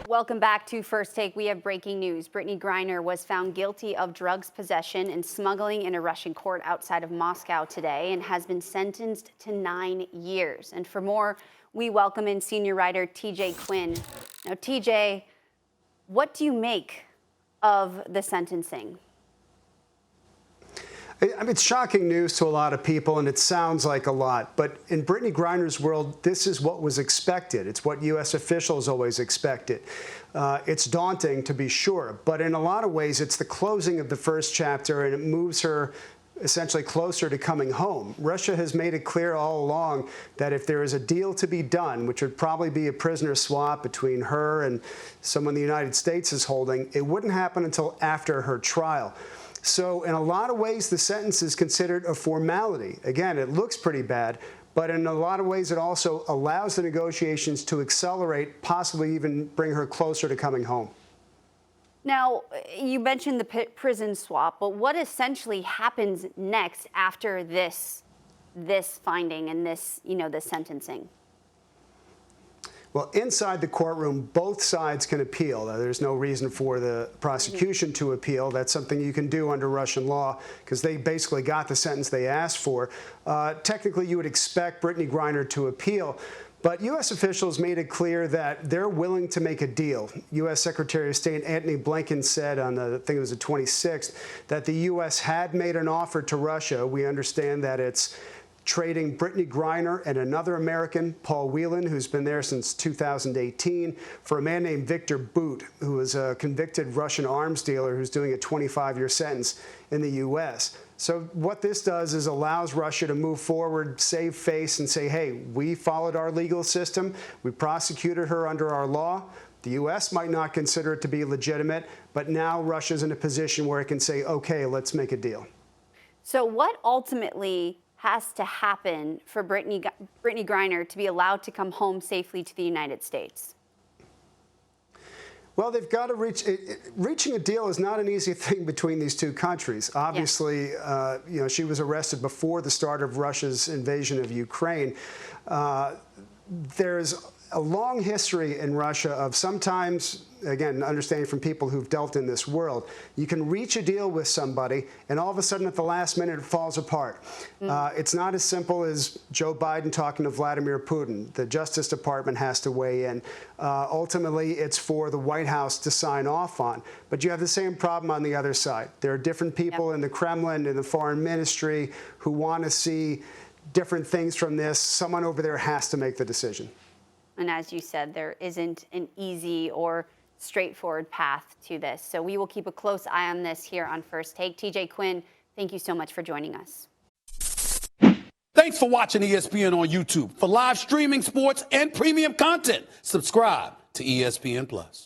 Welcome back to First Take. We have breaking news. Brittney Griner was found guilty of drugs possession and smuggling in a Russian court outside of Moscow today and has been sentenced to 9 years. And for more, we welcome in senior writer TJ Quinn. Now, TJ, what do you make of the sentencing? I mean, it's shocking news to a lot of people, and it sounds like a lot. But in Brittney Griner's world, this is what was expected. It's what U.S. officials always expected. It's daunting, to be sure. But in a lot of ways, it's the closing of the first chapter, and it moves her essentially closer to coming home. Russia has made it clear all along that if there is a deal to be done, which would probably be a prisoner swap between her and someone the United States is holding, it wouldn't happen until after her trial. So in a lot of ways, the sentence is considered a formality. Again, it looks pretty bad, but in a lot of ways, it also allows the negotiations to accelerate, possibly even bring her closer to coming home. Now, you mentioned the prison swap, but what essentially happens next after this finding and this sentencing? Well, inside the courtroom, both sides can appeal. There's no reason for the prosecution to appeal. That's something you can do under Russian law because they basically got the sentence they asked for. Technically, you would expect Brittney Griner to appeal. But U.S. officials made it clear that they're willing to make a deal. U.S. Secretary of State Antony Blinken said on I think it was the 26th, that the U.S. had made an offer to Russia. We understand that it's trading Brittney Griner and another American, Paul Whelan, who's been there since 2018, for a man named Victor Bout, who is a convicted Russian arms dealer who's doing a 25-year sentence in the U.S. So what this does is allows Russia to move forward, save face, and say, hey, we followed our legal system. We prosecuted her under our law. The U.S. might not consider it to be legitimate, but now Russia's in a position where it can say, okay, let's make a deal. So what ultimately has to happen for Brittney Griner to be allowed to come home safely to the United States? Well, they've got to reaching a deal is not an easy thing between these two countries. Obviously, she was arrested before the start of Russia's invasion of Ukraine. There's a long history in Russia of sometimes, again, understanding from people who've dealt in this world, you can reach a deal with somebody and all of a sudden at the last minute it falls apart. It's not as simple as Joe Biden talking to Vladimir Putin. The Justice Department has to weigh in. Ultimately, it's for the White House to sign off on. But you have the same problem on the other side. There are different people in the Kremlin, in the foreign ministry, who want to see different things from this. Someone over there has to make the decision. And as you said, there isn't an easy or straightforward path to this. So we will keep a close eye on this here on First Take. TJ Quinn, thank you so much for joining us. Thanks for watching ESPN on YouTube. For live streaming sports and premium content, subscribe to ESPN+.